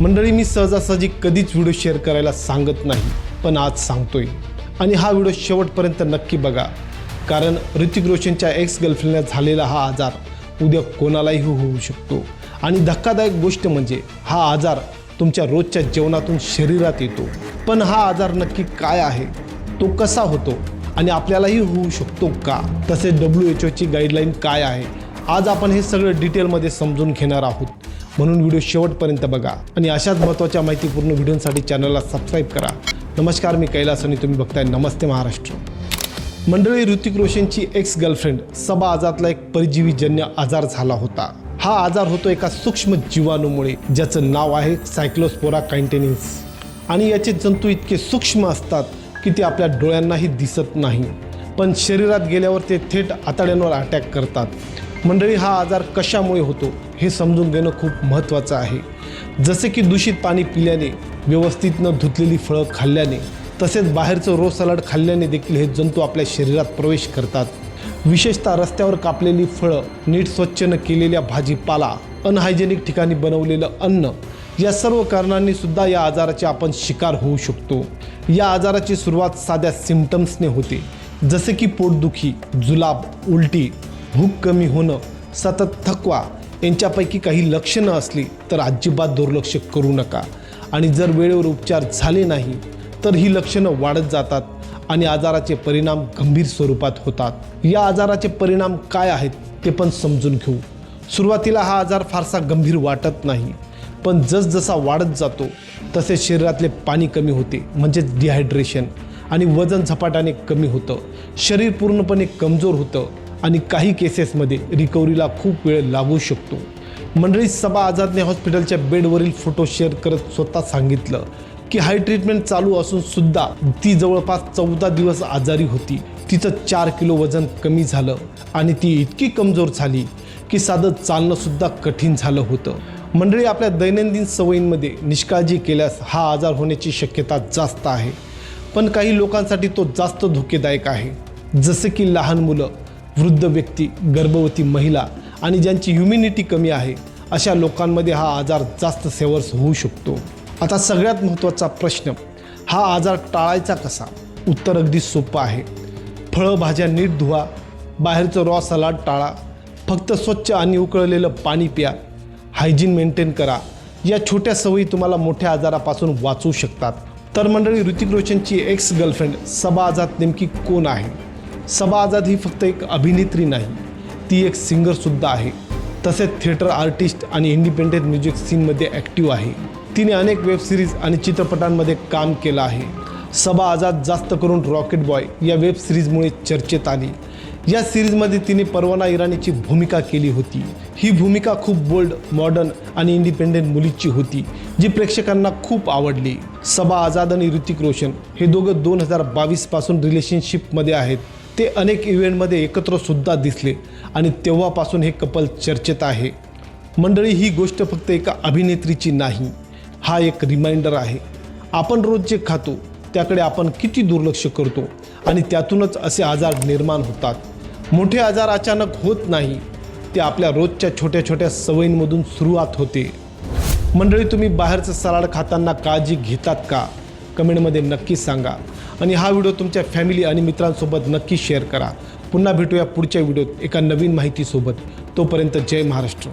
मंडळी, मी सहजासहजी कधीच व्हिडिओ शेअर करायला सांगत नाही, पण आज सांगतोय. आणि हा व्हिडिओ शेवटपर्यंत नक्की बघा, कारण ऋतिक रोशनच्या एक्स गर्लफ्रेंडला झालेला हा आजार उद्या कोणालाही होऊ शकतो. आणि धक्कादायक गोष्ट म्हणजे हा आजार तुमच्या रोजच्या जेवणातून शरीरात येतो. पण हा आजार नक्की काय आहे, तो कसा होतो आणि आपल्यालाही होऊ शकतो का, तसेच WHO गाईडलाईन काय आहे, आज आपण हे सगळं डिटेलमध्ये समजून घेणार आहोत. म्हणून व्हिडिओ शेवटपर्यंत बघा आणि अशाच महत्त्वाच्या माहितीपूर्ण व्हिडिओसाठी चॅनलला सबस्क्राईब करा. नमस्कार, मी कैलास आणि तुम्ही बघताय नमस्ते महाराष्ट्र. मंडळी, ऋतिक रोशनची एक्स गर्लफ्रेंड सबा आझादला एक परजीवीजन्य आजार झाला होता. हा आजार होतो एका सूक्ष्म जीवाणूमुळे, ज्याचं नाव आहे सायक्लोस्पोरा कायटेनिस. आणि याचे जंतू इतके सूक्ष्म असतात की ते आपल्या डोळ्यांनाही दिसत नाही, पण शरीरात गेल्यावर ते थेट आतड्यांवर अटॅक करतात. मंडळी, हा आजार कशामुळे होतो हे समजून घेणं खूप महत्त्वाचं आहे. जसे की दूषित पाणी पिल्याने, व्यवस्थित न धुतलेली फळं खाल्ल्याने, तसेच बाहेरचं रो सलाड खाल्ल्याने देखील हे जंतू आपल्या शरीरात प्रवेश करतात. विशेषतः रस्त्यावर कापलेली फळं, नीट स्वच्छ न केलेल्या भाजीपाला, अनहायजेनिक ठिकाणी बनवलेलं अन्न, या सर्व कारणांनी सुद्धा या आजाराचे आपण शिकार होऊ शकतो. या आजाराची सुरुवात साध्या सिम्पटम्सने होते, जसे की पोटदुखी, जुलाब, उलटी, भूक कमी होणं, सतत थकवा. यांच्यापैकी काही लक्षणं असली तर अजिबात दुर्लक्ष करू नका. आणि जर वेळेवर उपचार झाले नाही तर ही लक्षणं वाढत जातात आणि आजाराचे परिणाम गंभीर स्वरूपात होतात. या आजाराचे परिणाम काय आहेत ते पण समजून घेऊ. सुरुवातीला हा आजार फारसा गंभीर वाटत नाही, पण जसजसा वाढत जातो तसे शरीरातले पाणी कमी होते, म्हणजेच डिहायड्रेशन, आणि वजन झपाट्याने कमी होतं. शरीर पूर्णपणे कमजोर होतं आणि काही केसेसमध्ये रिकव्हरीला खूप वेळ लागू शकतो. मंडळी, सबा आझादने हॉस्पिटलच्या बेडवरील फोटो शेअर करत स्वतः सांगितलं की हाय ट्रीटमेंट चालू असून सुद्धा ती जवळपास 14 दिवस आजारी होती. तिचं 4 किलो वजन कमी झालं आणि ती इतकी कमजोर झाली की साधं चालणंसुद्धा कठीण झालं होतं. मंडळी, आपल्या दैनंदिन सवयींमध्ये निष्काळजी केल्यास हा आजार होण्याची शक्यता जास्त आहे, पण काही लोकांसाठी तो जास्त धोकेदायक आहे. जसे की लहान मुलं, वृद्ध व्यक्ती, गर्भवती महिला आणि ज्यांची ह्युमिनिटी कमी आहे, अशा लोकांमध्ये हा आजार जास्त सेव्हर्स होऊ शकतो. आता सगळ्यात महत्त्वाचा प्रश्न, हा आजार टाळायचा कसा? उत्तर अगदी सोपं आहे. फळं भाज्या नीट धुवा, बाहेरचं रॉ सलाड टाळा, फक्त स्वच्छ आणि उकळलेलं पाणी प्या, हायजीन मेंटेन करा. या छोट्या सवयी तुम्हाला मोठ्या आजारापासून वाचवू शकतात. तर मंडळी, ऋतिक रोशनची एक्स गर्लफ्रेंड सबा आझाद नेमकी कोण आहे? सबा आझाद ही फक्त एक अभिनेत्री नाही, ती एक सिंगरसुद्धा आहे. तसेच थिएटर आर्टिस्ट आणि इंडिपेंडेंट म्युझिक सीनमध्ये ॲक्टिव्ह आहे. तिने अनेक वेब सिरीज आणि चित्रपटांमध्ये काम केलं आहे. सबा आझाद जास्त करून रॉकेट बॉय या वेब सिरीजमुळे चर्चेत आली. या सिरीजमध्ये तिने परवाना इराणीची भूमिका केली होती. ही भूमिका खूप बोल्ड, मॉडर्न आणि इंडिपेंडेंट मुलीची होती, जी प्रेक्षकांना खूप आवडली. सबा आझाद आणि ऋतिक रोशन हे दोघं 2022 पासून रिलेशनशिपमध्ये आहेत. ते अनेक इव्हेंटमध्ये एकत्रसुद्धा दिसले आणि तेव्हापासून हे कपल चर्चेत आहे. मंडळी, ही गोष्ट फक्त एका अभिनेत्रीची नाही, हा एक रिमाइंडर आहे. आपण रोज जे खातो त्याकडे आपण किती दुर्लक्ष करतो आणि त्यातूनच असे आजार निर्माण होतात. मोठे आजार अचानक होत नाही, ते आपल्या रोजच्या छोट्या छोट्या सवयींमधून सुरुवात होते. मंडळी, तुम्ही बाहेरचं सलाड खाताना काळजी घेतात का? कमेंटमध्ये नक्की सांगा. आणि हा व्हिडिओ तुमच्या फॅमिली आणि मित्रांसोबत नक्की शेअर करा. पुन्हा भेटूया पुढच्या व्हिडिओत एका नवीन माहितीसोबत. तोपर्यंत जय महाराष्ट्र.